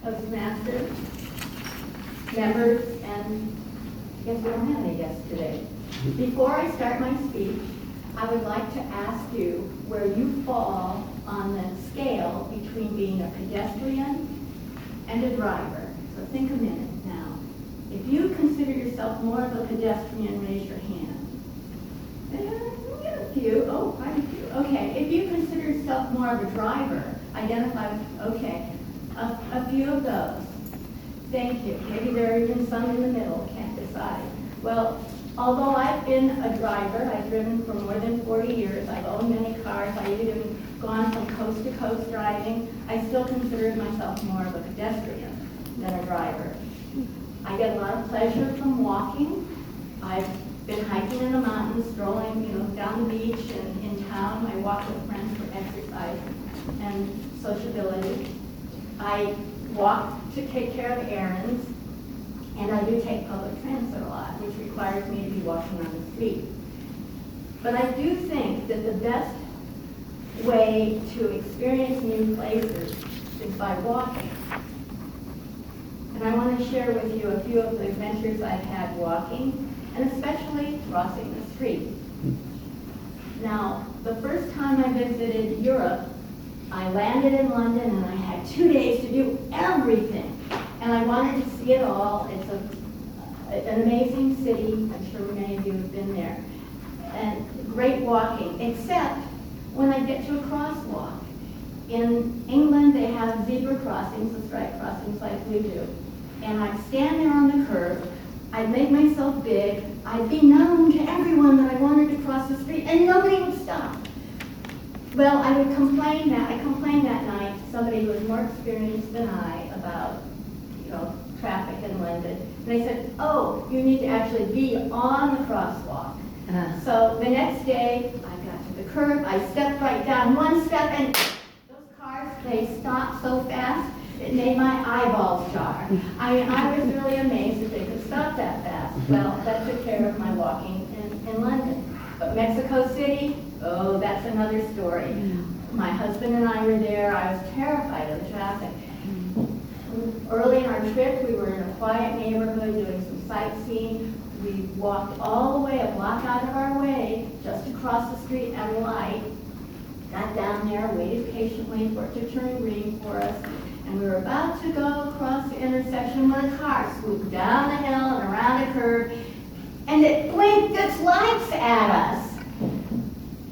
Toastmaster, members, and I guess we don't have any guests today. Before I start my speech, I would like to ask you where you fall on the scale between being a pedestrian and a driver. So think a minute now. If you consider yourself more of a pedestrian, raise your hand. We have a few. Oh, quite a few. Okay. If you consider yourself more of a driver, identify. Okay. A few of those. Thank you. Maybe there are even some in the middle. Can't decide. Well, although I've been a driver, I've driven for more than 40 years. I've owned many cars. I've even gone from coast to coast driving. I still consider myself more of a pedestrian than a driver. I get a lot of pleasure from walking. I've been hiking in the mountains, strolling, down the beach and in town. I walk with friends for exercise and sociability. I walk to take care of errands, and I do take public transit a lot, which requires me to be walking on the street. But I do think that the best way to experience new places is by walking. And I want to share with you a few of the adventures I've had walking, and especially crossing the street. Now, the first time I visited Europe, I landed in London and I had 2 days to do everything. And I wanted to see it all. It's an amazing city. I'm sure many of you have been there. And great walking, except when I get to a crosswalk. In England, they have zebra crossings, the striped crossings like we do. And I'd stand there on the curb. I'd make myself big. I'd be known to everyone that I wanted to cross the street, and nobody would stop. Well, I complained that night to somebody who was more experienced than I about, traffic in London. And they said, oh, you need to actually be on the crosswalk. So the next day, I got to the curb, I stepped right down one step, and those cars, they stopped so fast, it made my eyeballs jar. I was really amazed that they could stop that fast. Well, that took care of my walking in London. But Mexico City, oh, that's another story. My husband and I were there. I was terrified of the traffic. Early in our trip, we were in a quiet neighborhood doing some sightseeing. We walked all the way, a block out of our way, just to cross the street at a light. Got down there, waited patiently for it to turn green for us. And we were about to go across the intersection when a car swooped down the hill and around a curve, and it blinked its lights at us,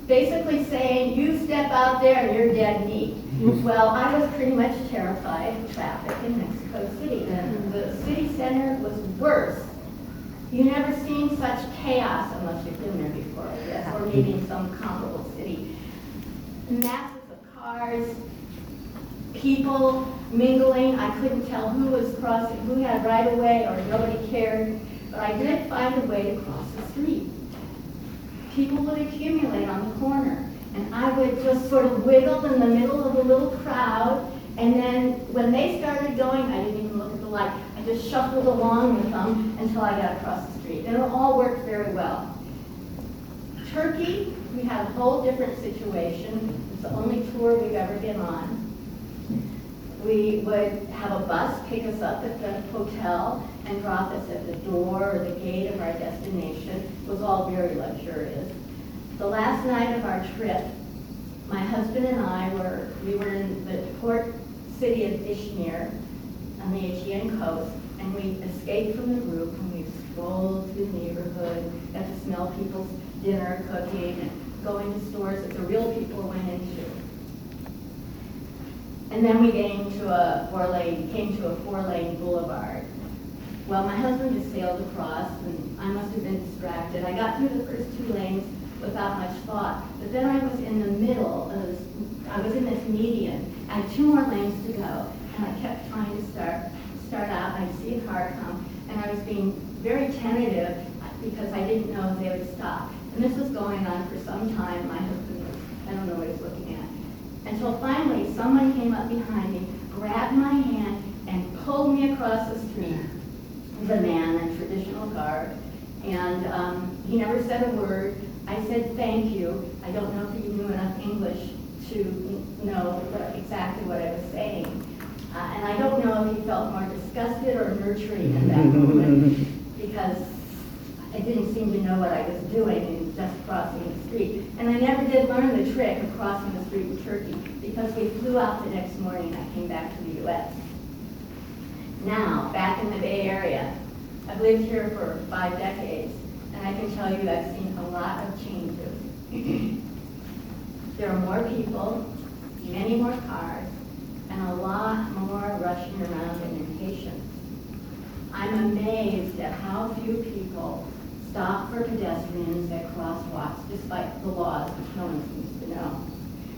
basically saying, you step out there and you're dead meat. Well, I was pretty much terrified of traffic in Mexico City, and the city center was worse. You never seen such chaos unless you've been there before, I guess, or maybe in some comparable city. Masses of cars, people mingling. I couldn't tell who was crossing, who had right of way, or nobody cared. But I did find a way to cross the street. People would accumulate on the corner, and I would just sort of wiggle in the middle of a little crowd, and then when they started going, I didn't even look at the light. I just shuffled along with them until I got across the street, and it all worked very well. Turkey, we had a whole different situation. It's the only tour we've ever been on. We would have a bus pick us up at the hotel and drop us at the door or the gate of our destination. It was all very luxurious. The last night of our trip, my husband and I were in the port city of Izmir on the Aegean coast, and we escaped from the group and we strolled through the neighborhood, got to smell people's dinner cooking and go into stores that the real people went into. And then we came to a four-lane boulevard. Well, my husband just sailed across, and I must have been distracted. I got through the first 2 lanes without much thought, but then I was in the middle of this, I was in this median. I had 2 more lanes to go, and I kept trying to start out, and I'd see a car come, and I was being very tentative because I didn't know if they would stop. And this was going on for some time. My husband was, I don't know what he was looking at. Until finally, someone came up behind me, grabbed my hand, and pulled me across the street. It was a man in traditional garb, and he never said a word. I said, thank you. I don't know if he knew enough English to know exactly what I was saying. And I don't know know if he felt more disgusted or nurturing in that moment, because I didn't seem to know what I was doing in just crossing the street. And I never did learn the trick of crossing the street in Turkey, because we flew out the next morning. I came back to the U.S. Now, back in the Bay Area, I've lived here for 5 decades, and I can tell you I've seen a lot of changes. There are more people, many more cars, and a lot more rushing around and impatience. I'm amazed at how few people stop for pedestrians at crosswalks, despite the laws, which no one seems to know.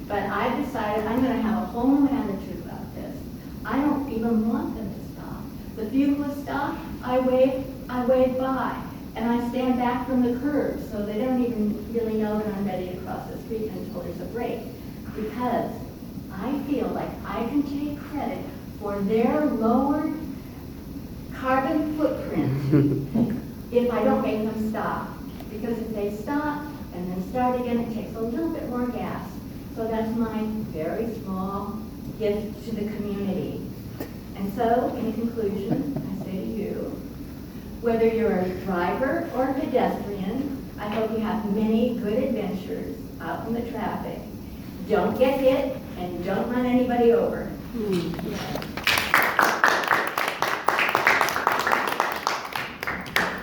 But I've decided I'm going to have a whole new attitude about this. I don't even want them to stop. The few who stop, I wave by, and I stand back from the curb, so they don't even really know that I'm ready to cross the street until there's a break. Because I feel like I can take credit for their lowered carbon footprint if I don't make them stop. Because if they stop and then start again, it takes a little bit more gas. So that's my very small gift to the community. And so, in conclusion, I say to you, whether you're a driver or a pedestrian, I hope you have many good adventures out in the traffic. Don't get hit and don't run anybody over.